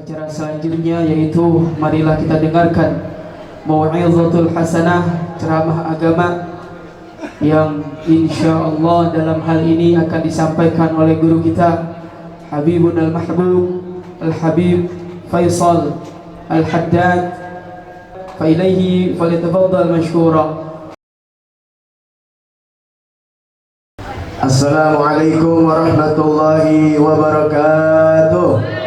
acara selanjutnya, yaitu marilah kita dengarkan mau'izatul hasanah, ceramah agama yang insyaallah dalam hal ini akan disampaikan oleh guru kita Habibun al-Mahbub Al-Habib Faisal Al-Haddad. Fa ilaihi falyatafaddal mashkura. Assalamualaikum warahmatullahi wabarakatuh.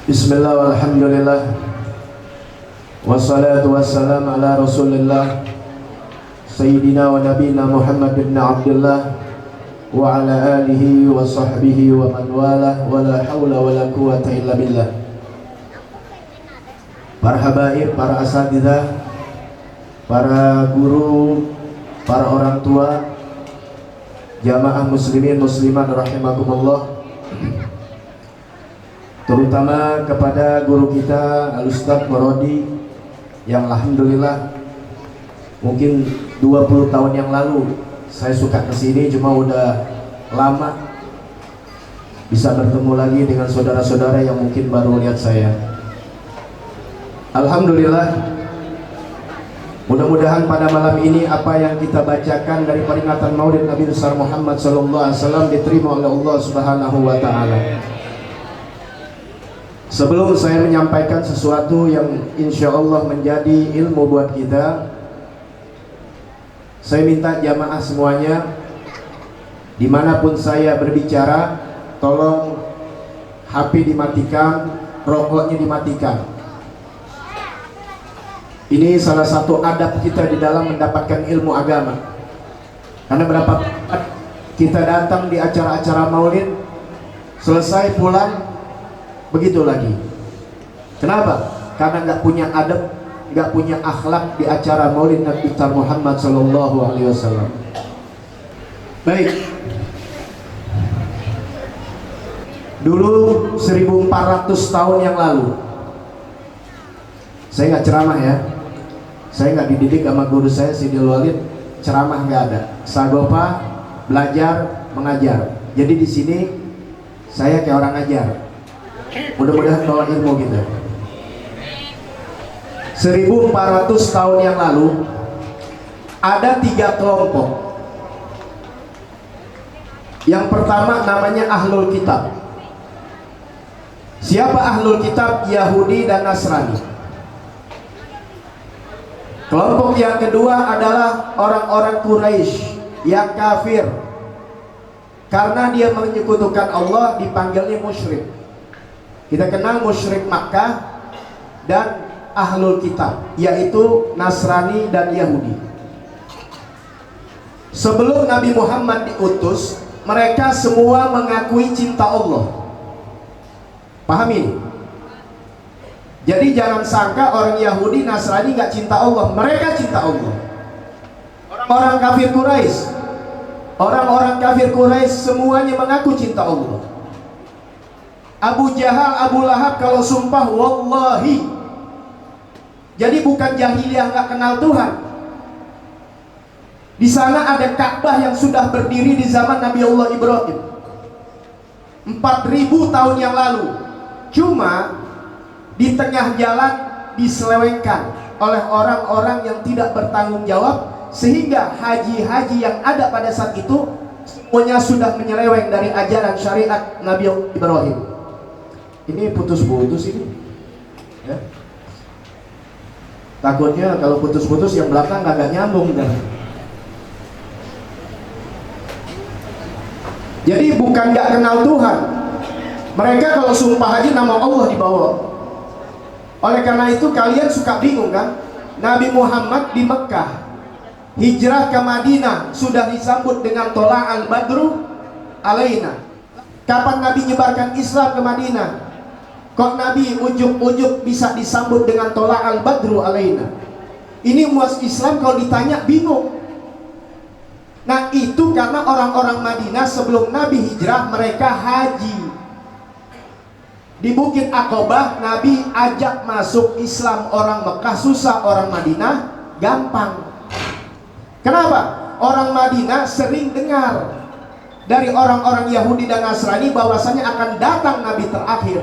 Bismillah walhamdulillah, wassalatu wassalamu ala rasulillah Sayyidina wa nabina Muhammad bin Abdullah wa ala alihi wa sahbihi wa man walah, wa la hawla wa la quwata illa billah. Para habaib, para asatidzah, para guru, para orang tua, jamaah muslimin muslimat rahimakumullah, terutama kepada guru kita Al-Ustadz Marodi yang alhamdulillah mungkin 20 tahun yang lalu saya suka kesini, cuma udah lama bisa bertemu lagi dengan saudara-saudara yang mungkin baru lihat saya. Alhamdulillah, mudah-mudahan pada malam ini apa yang kita bacakan dari peringatan Maulid Nabi besar Muhammad SAW diterima oleh Allah Subhanahu wa Ta'ala. Sebelum saya menyampaikan sesuatu yang insya Allah menjadi ilmu buat kita, saya minta jamaah semuanya, dimanapun saya berbicara, tolong HP dimatikan, rokoknya dimatikan. Ini salah satu adab kita di dalam mendapatkan ilmu agama. Karena berapa kita datang di acara-acara maulid, selesai pulang begitu lagi. Kenapa? Karena nggak punya adab, nggak punya akhlak di acara maulid Nabi Muhammad Sallallahu Alaihi Wasallam. Baik, dulu 1400 tahun yang lalu, saya nggak ceramah ya, saya nggak dididik sama guru saya Sidil Walid, ceramah nggak ada, sagopa, belajar, mengajar. Jadi di sini saya kayak orang ngajar. Mudah-mudahan bawa ilmu kita. 1400 tahun yang lalu ada 3 kelompok. Yang pertama namanya Ahlul Kitab. Siapa Ahlul Kitab? Yahudi dan Nasrani. Kelompok yang kedua adalah orang-orang Quraisy yang kafir. Karena dia menyekutukan Allah, dipanggilnya musyrik. Kita kenal musyrik Makkah dan Ahlul Kitab, yaitu Nasrani dan Yahudi. Sebelum Nabi Muhammad diutus, mereka semua mengakui cinta Allah. Paham ini? Jadi jangan sangka orang Yahudi, Nasrani nggak cinta Allah. Mereka cinta Allah. Orang kafir Quraisy, orang-orang kafir Quraisy semuanya mengaku cinta Allah. Abu Jahal, Abu Lahab kalau sumpah wallahi. Jadi bukan jahiliyah nggak kenal Tuhan. Di sana ada Ka'bah yang sudah berdiri di zaman Nabi Allah Ibrahim 4000 tahun yang lalu. Cuma di tengah jalan diselewengkan oleh orang-orang yang tidak bertanggung jawab, sehingga haji-haji yang ada pada saat itu semuanya sudah menyeleweng dari ajaran syariat Nabi Ibrahim. Ini putus-putus ini ya. Takutnya kalau putus-putus yang belakang kagak nyambung dah. Jadi bukan gak kenal Tuhan. Mereka kalau sumpah haji nama Allah dibawa. Oleh karena itu kalian suka bingung kan? Nabi Muhammad di Mekah, hijrah ke Madinah sudah disambut dengan tola'al badru alaina. Kapan Nabi nyebarkan Islam ke Madinah? Kok Nabi ujuk-ujuk bisa disambut dengan tola'al badru alaina? Ini umat Islam kalau ditanya bingung. Nah itu karena orang-orang Madinah sebelum Nabi hijrah mereka haji. Di Bukit Aqobah Nabi ajak masuk Islam orang Mekah susah, orang Madinah gampang. Kenapa? Orang Madinah sering dengar dari orang-orang Yahudi dan Nasrani bahwasanya akan datang nabi terakhir.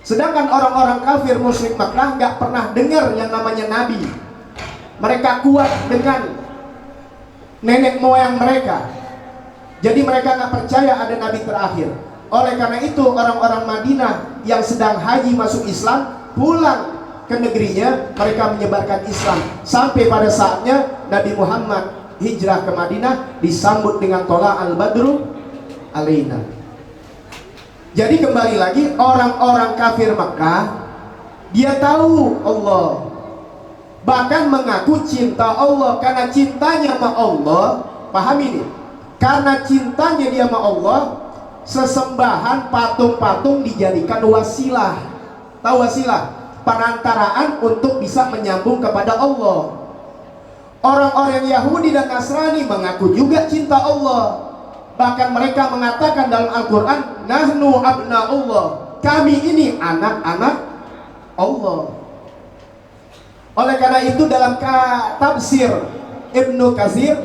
Sedangkan orang-orang kafir musyrik Makkah nggak pernah dengar yang namanya nabi. Mereka kuat dengan nenek moyang mereka. Jadi mereka nggak percaya ada nabi terakhir. Oleh karena itu orang-orang Madinah yang sedang haji masuk Islam pulang ke negerinya, mereka menyebarkan Islam sampai pada saatnya Nabi Muhammad hijrah ke Madinah disambut dengan tola al-badru alaina. Jadi kembali lagi, orang-orang kafir Makkah dia tahu Allah, bahkan mengaku cinta Allah. Karena cintanya sama Allah, paham ini, karena cintanya dia sama Allah, sesembahan patung-patung dijadikan wasilah. Tahu wasilah? Perantaraan untuk bisa menyambung kepada Allah. Orang-orang Yahudi dan Nasrani mengaku juga cinta Allah. Bahkan mereka mengatakan dalam Al-Quran, nahnu abna'ullah, kami ini anak-anak Allah. Oleh karena itu dalam tafsir Ibnu Katsir,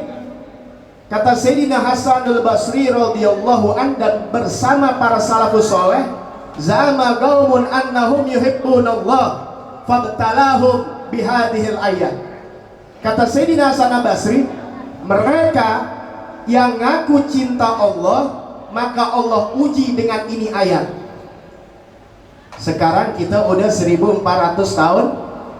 kata Sayyidina Hasan al-Basri radhiyallahu an, dan bersama para salafus soleh, zama qaumun annahum yuhibbunallah fabtalahum bihadhil ayat. Kata Sayyidina Hasan al-Basri, mereka yang ngaku cinta Allah, maka Allah uji dengan ini ayat. Sekarang kita udah 1400 tahun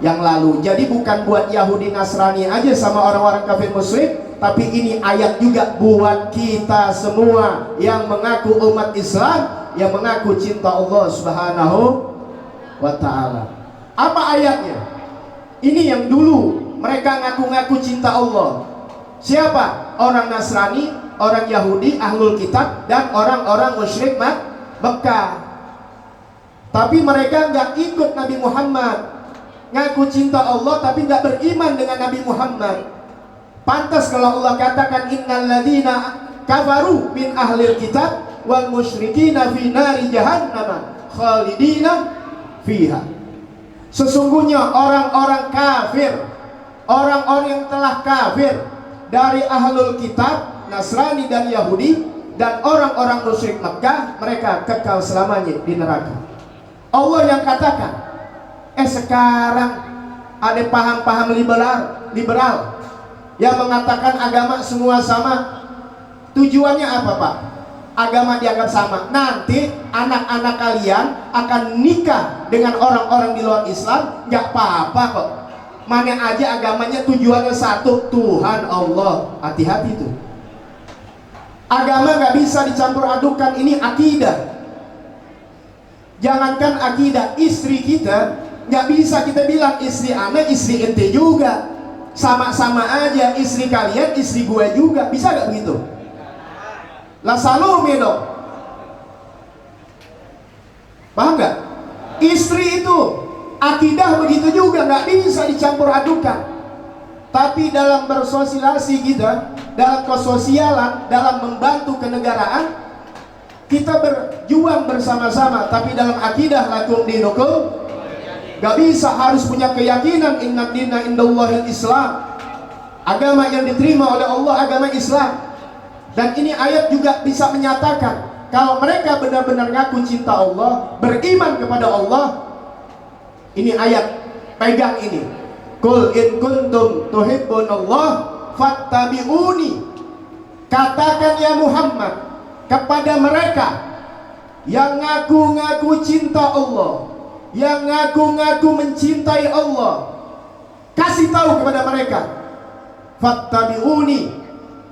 yang lalu. Jadi bukan buat Yahudi Nasrani aja sama orang-orang kafir musyrik, tapi ini ayat juga buat kita semua yang mengaku umat Islam, yang mengaku cinta Allah Subhanahu wa ta'ala. Apa ayatnya? Ini yang dulu mereka ngaku-ngaku cinta Allah. Siapa? Orang Nasrani, orang Yahudi, Ahlul Kitab, dan orang-orang musyrik Mekah. Tapi mereka nggak ikut Nabi Muhammad. Ngaku cinta Allah tapi nggak beriman dengan Nabi Muhammad. Pantas kalau Allah katakan innal ladzina kafaru min ahlil kitab wal musyrikina fi nari jahannam khalidina fiha. Sesungguhnya orang-orang kafir, orang-orang yang telah kafir dari ahlul kitab, Nasrani dan Yahudi, dan orang-orang musyrik Mekah, mereka kekal selamanya di neraka. Allah yang katakan, sekarang ada paham-paham liberal yang mengatakan agama semua sama. Tujuannya apa, Pak? Agama dianggap sama. Nanti anak-anak kalian akan nikah dengan orang-orang di luar Islam, nggak apa-apa kok. Mana aja agamanya tujuannya satu, Tuhan Allah. Hati-hati tuh. Agama nggak bisa dicampur adukan, ini akidah. Jangankan akidah, istri kita nggak bisa kita bilang istri anak, istri ente juga. Sama-sama aja, istri kalian, istri gue juga. Bisa nggak begitu? Lah salome dong. Paham nggak? Istri itu, akidah begitu juga, nggak bisa dicampur adukan. Tapi dalam bersosialisasi kita, dalam kesosialan, dalam membantu kenegaraan, kita berjuang bersama-sama. Tapi dalam akidah lakum dinukum, nggak bisa, harus punya keyakinan inna dina indallahil Islam. Agama yang diterima oleh Allah agama Islam. Dan ini ayat juga bisa menyatakan kalau mereka benar-benar ngaku cinta Allah, beriman kepada Allah. Ini ayat, pegang ini. Qul in kuntum tuhibbunallah fattabi'uni. Katakan ya Muhammad kepada mereka yang ngaku-ngaku cinta Allah, yang ngaku-ngaku mencintai Allah, kasih tahu kepada mereka, fattabi'uni,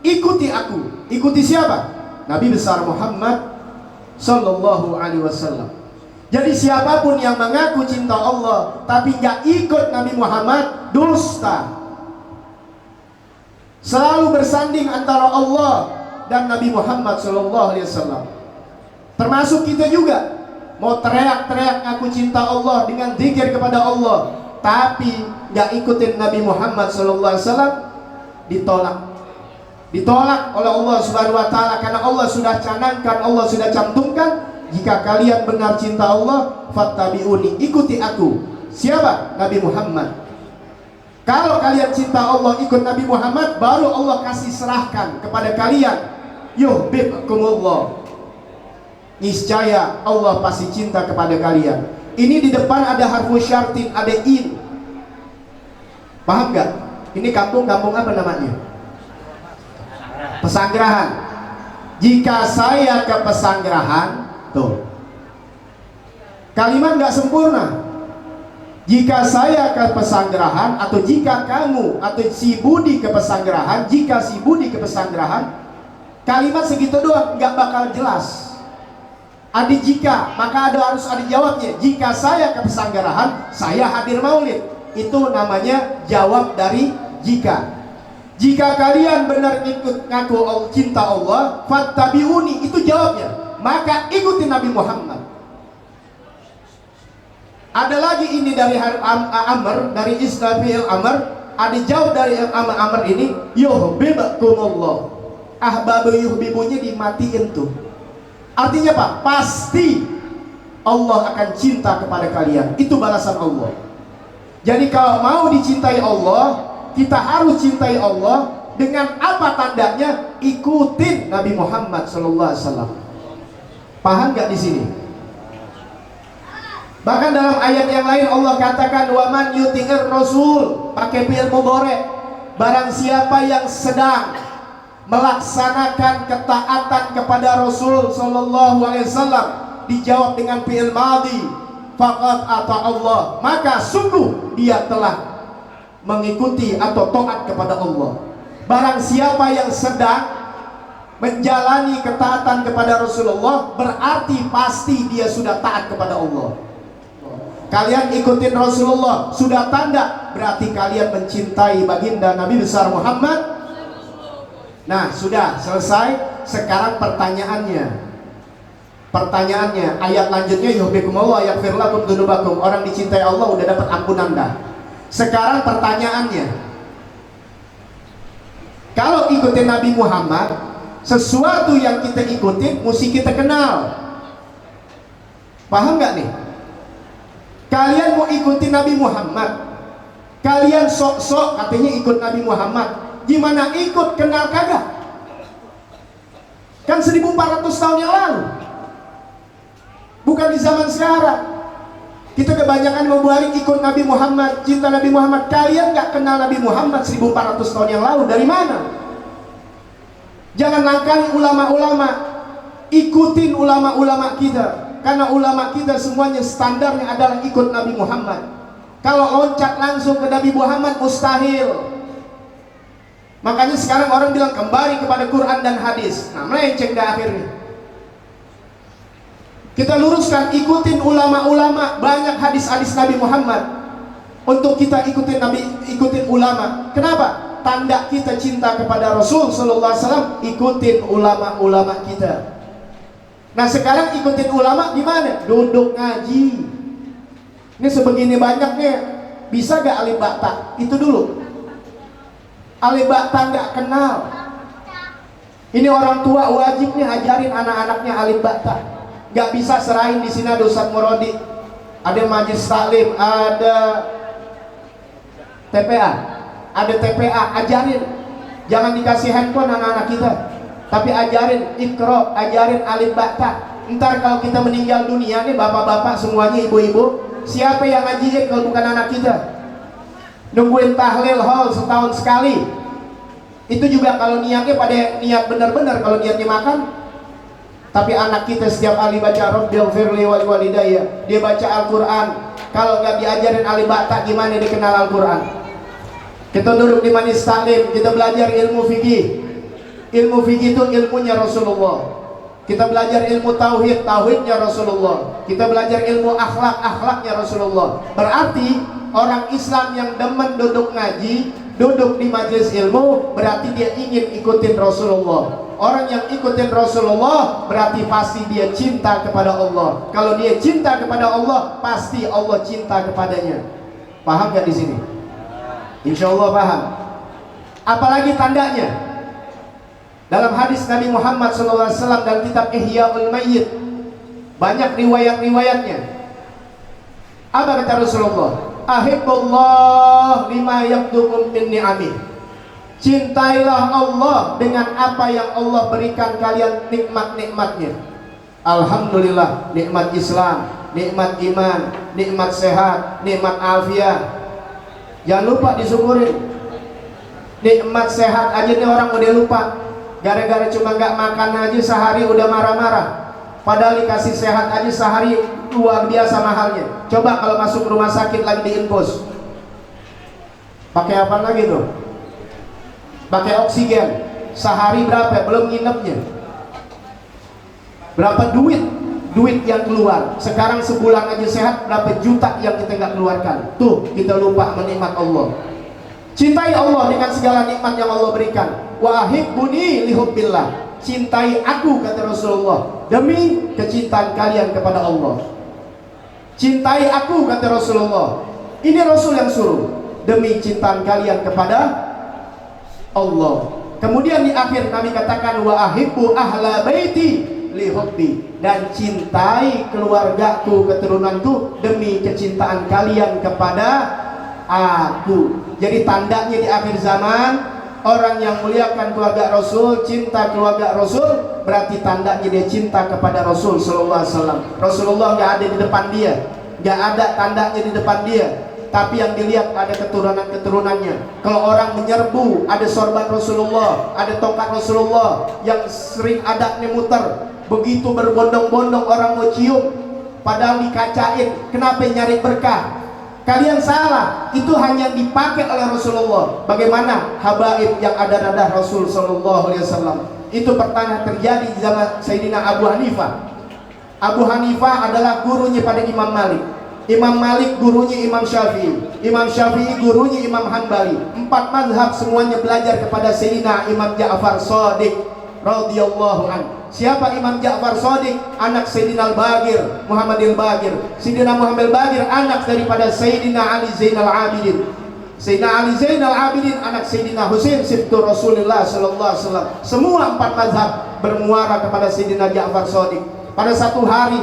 ikuti aku. Ikuti siapa? Nabi besar Muhammad sallallahu alaihi wasallam. Jadi siapapun yang mengaku cinta Allah tapi nggak ikut Nabi Muhammad, dusta. Selalu bersanding antara Allah dan Nabi Muhammad sallallahu alaihi wasallam. Termasuk kita juga mau teriak-teriak ngaku cinta Allah dengan zikir kepada Allah, tapi nggak ikutin Nabi Muhammad sallallahu alaihi wasallam, ditolak oleh Allah Subhanahu wa taala. Karena Allah sudah canangkan, Allah sudah cantumkan, jika kalian benar cinta Allah, fattabi'uni, ikuti aku. Siapa? Nabi Muhammad. Kalau kalian cinta Allah, ikut Nabi Muhammad, baru Allah kasih serahkan kepada kalian yuhibbukumullah. Niscaya Allah pasti cinta kepada kalian. Ini di depan ada harfu syartin, ada in. Paham gak? Ini kampung-kampung apa namanya? Pesanggerahan. Jika saya ke pesanggerahan, tuh, kalimat gak sempurna. Jika saya ke pesanggerahan, atau jika kamu atau si Budi ke pesanggerahan, jika si Budi ke pesanggerahan, kalimat segitu doang gak bakal jelas. Ada jika, maka harus ada jawabnya. Jika saya ke pesanggerahan, saya hadir maulid. Itu namanya jawab dari jika. Jika kalian benar ikut ngaku cinta Allah, fattabi'uni, itu jawabnya. Maka ikuti Nabi Muhammad. Ada lagi ini dari Amr, dari Isnafil Amr. Ada jawab dari Amr ini, yuhibbukumullah. Ahbabu yuhibbunya dimatiin tuh. Artinya apa? Pasti Allah akan cinta kepada kalian. Itu balasan Allah. Jadi kalau mau dicintai Allah, kita harus cintai Allah. Dengan apa tandanya? Ikutin Nabi Muhammad SAW. Paham gak di sini? Bahkan dalam ayat yang lain Allah katakan, waman yuti'ir rasul, pakai fi'il mudhari'. Barang siapa yang sedang melaksanakan ketaatan kepada Rasul sallallahu alaihi wasallam, dijawab dengan fi'il madhi, faqad ata Allah, maka sungguh dia telah mengikuti atau taat kepada Allah. Barang siapa yang sedang menjalani ketaatan kepada Rasulullah, berarti pasti dia sudah taat kepada Allah. Kalian ikutin Rasulullah, sudah tanda berarti kalian mencintai baginda Nabi besar Muhammad. Nah, sudah selesai. Sekarang pertanyaannya. Ayat lanjutnya yuhibbukumullah yaghfir lakum dzunubakum. Orang dicintai Allah udah dapat ampunan dah. Sekarang pertanyaannya. Kalau ikutin Nabi Muhammad, sesuatu yang kita ikutin mesti kita kenal. Paham nggak nih? Kalian mau ikutin Nabi Muhammad, kalian sok-sok katanya ikut Nabi Muhammad. Gimana ikut, kenal kagak? Kan 1400 tahun yang lalu, bukan di zaman sekarang. Kita kebanyakan mau balik ikut Nabi Muhammad, cinta Nabi Muhammad. Kalian gak kenal Nabi Muhammad 1400 tahun yang lalu. Dari mana? Jangan langkahi ulama-ulama. Ikutin ulama-ulama kita. Karena ulama kita semuanya standarnya adalah ikut Nabi Muhammad. Kalau loncat langsung ke Nabi Muhammad mustahil. Makanya sekarang orang bilang kembali kepada Quran dan hadis. Nah, melenceng dah akhirnya. Kita luruskan, ikutin ulama-ulama. Banyak hadis-hadis Nabi Muhammad. Untuk kita ikutin Nabi, ikutin ulama. Kenapa? Tanda kita cinta kepada Rasul sallallahu alaihi wasallam, ikutin ulama-ulama kita. Nah, sekarang ikutin ulama gimana? Duduk ngaji. Ini sebegini banyaknya, bisa gak alif bata? Itu dulu. Alif bata nggak kenal. Ini orang tua wajib nih ajarin anak-anaknya alif bata. Nggak bisa serahin di sini ada Ustaz Murodi, ada Majlis Taklim, ada TPA, ajarin. Jangan dikasih handphone anak-anak kita, tapi ajarin Iqra, ajarin alif bata. Ntar kalau kita meninggal dunia nih, bapak-bapak semuanya, ibu-ibu, siapa yang ngajiin kalau bukan anak kita? Nungguin tahlil hall setahun sekali. Itu juga kalau niatnya pada niat benar-benar, kalau niatnya makan. Tapi anak kita setiap kali baca Rabbighfirli wal walidayya, dia baca Al-Quran. Kalau nggak diajarin alif bata, gimana dia kenal Al-Quran? Kita duduk di Majlis Taklim, kita belajar ilmu fikih. Ilmu fikih itu ilmunya Rasulullah. Kita belajar ilmu tauhid, tauhidnya Rasulullah. Kita belajar ilmu akhlak, akhlaknya Rasulullah. Berarti orang Islam yang demen duduk ngaji, duduk di majelis ilmu, berarti dia ingin ikutin Rasulullah. Orang yang ikutin Rasulullah berarti pasti dia cinta kepada Allah. Kalau dia cinta kepada Allah, pasti Allah cinta kepadanya. Paham gak di sini? Insya Allah paham. Apalagi tandanya? Dalam hadis Nabi Muhammad SAW dan kitab Ihya'ul Mayyit, banyak riwayat-riwayatnya. Apa kata Rasulullah? Ahibbullah lima yabdukum min ni'amih. Cintailah Allah dengan apa yang Allah berikan kalian nikmat-nikmatnya. Alhamdulillah, nikmat Islam, nikmat iman, nikmat sehat, nikmat afiat. Jangan lupa disyukurin. Nikmat sehat aja nih orang udah lupa. Gara-gara cuma nggak makan aja sehari udah marah-marah. Padahal dikasih sehat aja sehari luar biasa mahalnya. Coba kalau masuk rumah sakit lagi diinfus, pakai apa lagi tuh? Pakai oksigen. Sehari berapa? Belum nginepnya. Berapa duit yang keluar. Sekarang sebulan aja sehat berapa juta yang kita nggak keluarkan. Tuh kita lupa menikmat Allah. Cintai Allah dengan segala nikmat yang Allah berikan. Wa ahibbuni lihubbillah. Cintai aku, kata Rasulullah, demi kecintaan kalian kepada Allah. Cintai aku, kata Rasulullah. Ini Rasul yang suruh, demi cintaan kalian kepada Allah. Kemudian di akhir Nabi katakan wa ahibbu ahla baiti li hubbi, dan cintai keluargaku, keturunanku, demi kecintaan kalian kepada aku. Jadi tandanya di akhir zaman, orang yang muliakan keluarga Rasul, cinta keluarga Rasul, berarti tandanya dia cinta kepada Rasul sallallahu alaihi wasallam. Rasulullah nggak ada di depan dia, nggak ada tandanya di depan dia, tapi yang dilihat ada keturunan-keturunannya. Kalau orang menyerbu, ada sorban Rasulullah, ada tongkat Rasulullah yang sering adabnya muter. Begitu berbondong-bondong orang mau cium, padahal dikacain. Kenapa nyari berkah? Kalian salah, itu hanya dipakai oleh Rasulullah. Bagaimana habaib yang ada dadah Rasul sallallahu alaihi wasallam? Itu pernah terjadi di zaman Sayyidina Abu Hanifah. Abu Hanifah adalah gurunya pada Imam Malik. Imam Malik gurunya Imam Syafi'i. Imam Syafi'i gurunya Imam Hanbali. 4 mazhab semuanya belajar kepada Sayyidina Imam Ja'far Shadiq radhiyallahu anhu. Siapa Imam Ja'far Shadiq? Anak Sayyidina Al-Bagir, Muhammad Al-Bagir. Sayyidina Muhammad Al-Bagir anak daripada Sayyidina Ali Zainal Abidin. Sayyidina Ali Zainal Abidin anak Sayyidina Husain sibtu Rasulullah sallallahu alaihi wasallam. Semua 4 mazhab bermuara kepada Sayyidina Ja'far Shadiq. Pada satu hari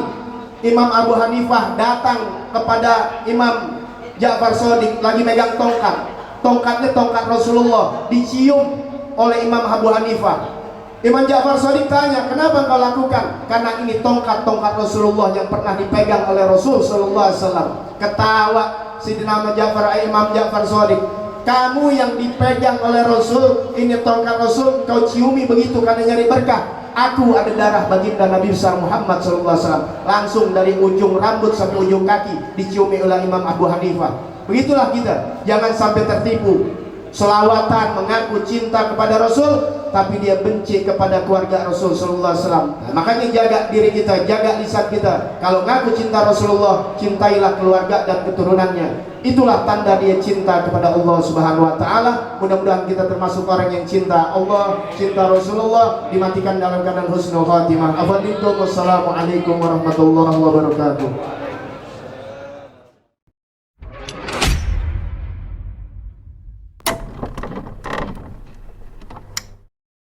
Imam Abu Hanifah datang kepada Imam Ja'far Shadiq lagi megang tongkat. Tongkatnya tongkat Rasulullah, dicium oleh Imam Abu Hanifah. Imam Ja'far Shadiq tanya, kenapa kau lakukan? Karena ini tongkat-tongkat Rasulullah yang pernah dipegang oleh Rasul sallallahu alaihi wasallam. Ketawa Sayyidina Imam Ja'far Shadiq, kamu yang dipegang oleh Rasul, ini tongkat Rasul, kau ciumi begitu karena nyari berkah. Aku ada darah baginda Nabi besar Muhammad sallallahu alaihi wasallam. Langsung dari ujung rambut sampai ujung kaki diciumi oleh Imam Abu Hanifah. Begitulah kita, jangan sampai tertipu. Selawatan mengaku cinta kepada Rasul, tapi dia benci kepada keluarga Rasul sallallahu alaihi wasallam. Makanya jaga diri kita, jaga lisan kita. Kalau ngaku cinta Rasulullah, cintailah keluarga dan keturunannya. Itulah tanda dia cinta kepada Allah Subhanahu wa taala. Mudah-mudahan kita termasuk orang yang cinta Allah, cinta Rasulullah, dimatikan dalam keadaan husnul khatimah. Assalamualaikum warahmatullahi wabarakatuh.